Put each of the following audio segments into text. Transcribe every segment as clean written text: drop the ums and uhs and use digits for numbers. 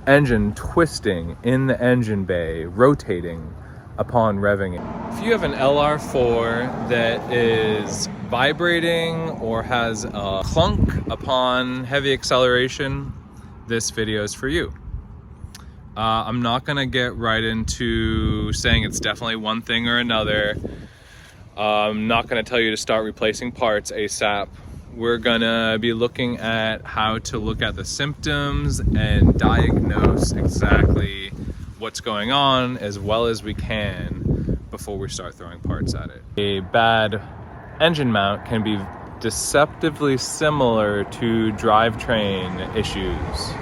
engine twisting in the engine bay, rotating upon revving it. If you have an LR4 that is vibrating or has a clunk upon heavy acceleration, this video is for you. I'm not gonna get right into saying it's definitely one thing or another. I'm not gonna tell you to start replacing parts ASAP. We're gonna be looking at how to look at the symptoms and diagnose exactly what's going on as well as we can before we start throwing parts at it. A bad engine mount can be deceptively similar to drivetrain issues.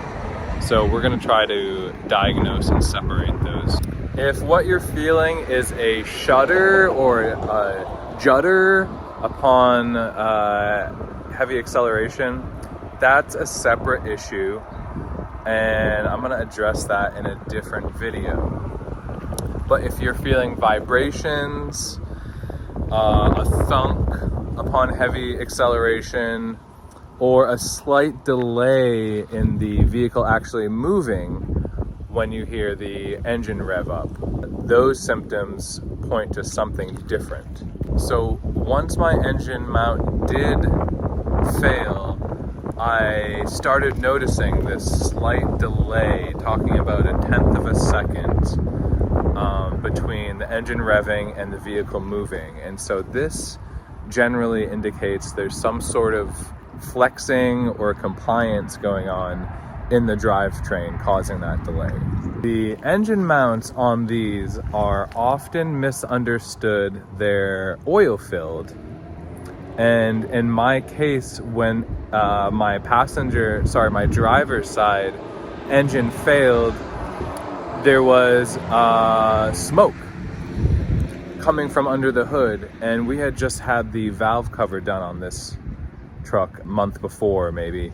So we're gonna try to diagnose and separate those. If what you're feeling is a shudder or a judder upon heavy acceleration, that's a separate issue, and I'm gonna address that in a different video. But if you're feeling vibrations, a thunk upon heavy acceleration, or a slight delay in the vehicle actually moving when you hear the engine rev up, those symptoms point to something different. So once my engine mount did fail, I started noticing this slight delay, talking about 1/10 of a second between the engine revving and the vehicle moving. And so this generally indicates there's some sort of flexing or compliance going on in the drivetrain causing that delay. The engine mounts on these are often misunderstood. They're oil filled, and in my case, when my driver's side engine failed, there was smoke coming from under the hood, and we had just had the valve cover done on this truck a month before maybe,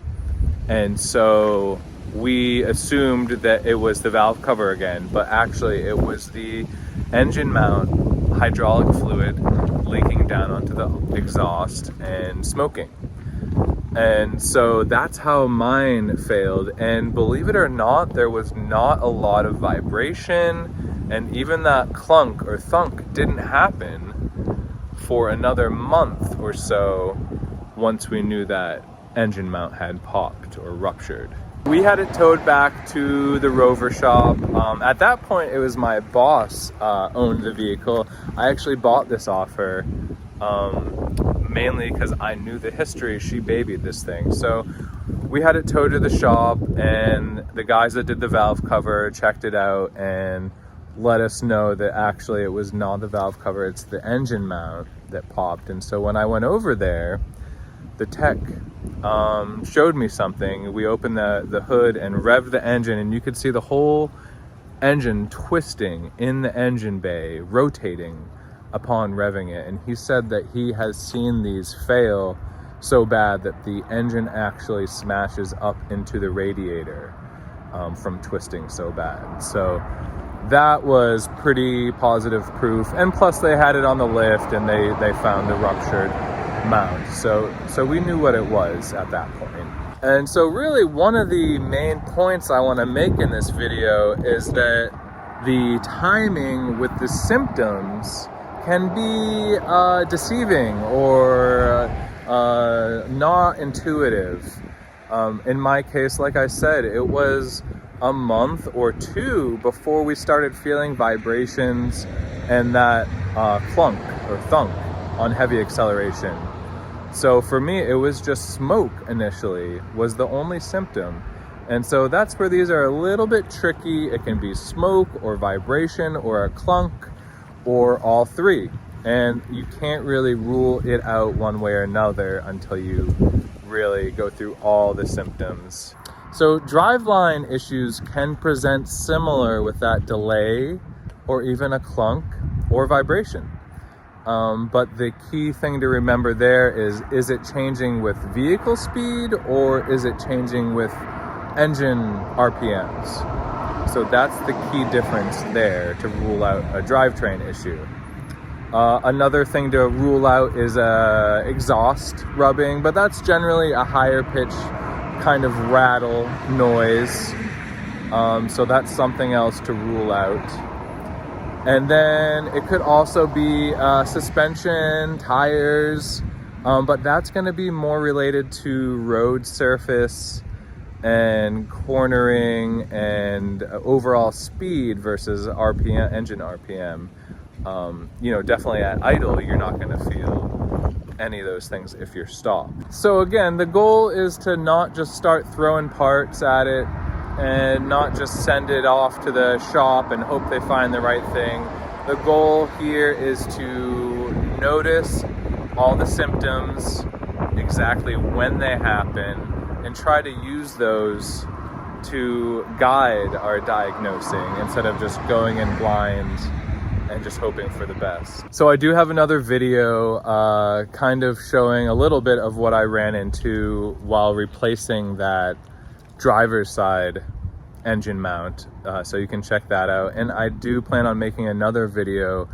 and so we assumed that it was the valve cover again, but actually it was the engine mount hydraulic fluid leaking down onto the exhaust and smoking. And so that's how mine failed, and believe it or not, there was not a lot of vibration, and even that clunk or thunk didn't happen for another month or so once we knew that engine mount had popped or ruptured. We had it towed back to the Rover shop. At that point, it was my boss owned the vehicle. I actually bought this off her, mainly because I knew the history. She babied this thing. So we had it towed to the shop, and the guys that did the valve cover checked it out and let us know that actually it was not the valve cover, it's the engine mount that popped. And so when I went over there, the tech showed me something. We opened the hood and revved the engine, and you could see the whole engine twisting in the engine bay, rotating upon revving it. And he said that he has seen these fail so bad that the engine actually smashes up into the radiator from twisting so bad. So that was pretty positive proof. And plus they had it on the lift, and they found the ruptured mount. So we knew what it was at that point. And so really one of the main points I want to make in this video is that the timing with the symptoms can be deceiving or not intuitive. In my case, like I said, it was a month or two before we started feeling vibrations and that clunk or thunk on heavy acceleration. So for me, it was just smoke initially was the only symptom. And so that's where these are a little bit tricky. It can be smoke or vibration or a clunk or all three. And you can't really rule it out one way or another until you really go through all the symptoms. So driveline issues can present similar with that delay or even a clunk or vibration. But the key thing to remember there is it changing with vehicle speed or is it changing with engine RPMs? So that's the key difference there to rule out a drivetrain issue. Another thing to rule out is exhaust rubbing, but that's generally a higher pitch kind of rattle noise. So that's something else to rule out. And then it could also be suspension, tires, but that's going to be more related to road surface and cornering and overall speed versus RPM, engine RPM. You know, definitely at idle, you're not going to feel any of those things if you're stopped. So again, the goal is to not just start throwing parts at it and not just send it off to the shop and hope they find the right thing. The goal here is to notice all the symptoms, exactly when they happen, and try to use those to guide our diagnosing instead of just going in blind and just hoping for the best. So I do have another video kind of showing a little bit of what I ran into while replacing that driver's side engine mount, so you can check that out. And I do plan on making another video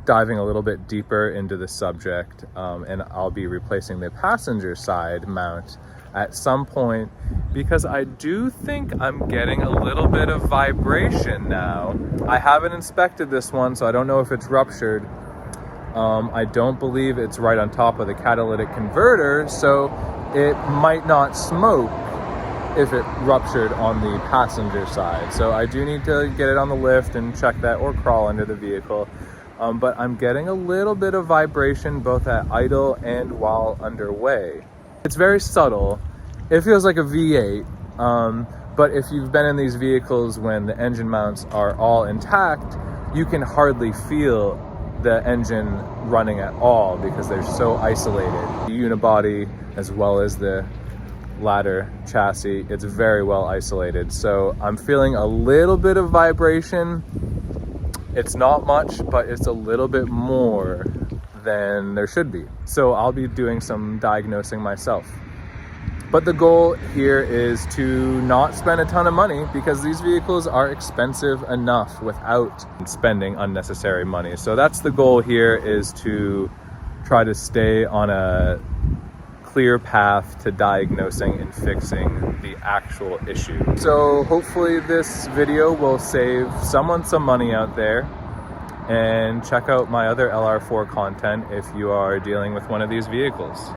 diving a little bit deeper into the subject, and I'll be replacing the passenger side mount at some point, because I do think I'm getting a little bit of vibration now. I haven't inspected this one, so I don't know if it's ruptured. I don't believe it's right on top of the catalytic converter, so it might not smoke if it ruptured on the passenger side. So I do need to get it on the lift and check that, or crawl under the vehicle. But I'm getting a little bit of vibration both at idle and while underway. It's very subtle. It feels like a V8, but if you've been in these vehicles when the engine mounts are all intact, you can hardly feel the engine running at all because they're so isolated. The unibody as well as the ladder chassis, it's very well isolated. So I'm feeling a little bit of vibration. It's not much, but it's a little bit more than there should be. So I'll be doing some diagnosing myself. But the goal here is to not spend a ton of money, because these vehicles are expensive enough without spending unnecessary money. So that's the goal here, is to try to stay on a clear path to diagnosing and fixing the actual issue. So hopefully this video will save someone some money out there, and check out my other LR4 content if you are dealing with one of these vehicles.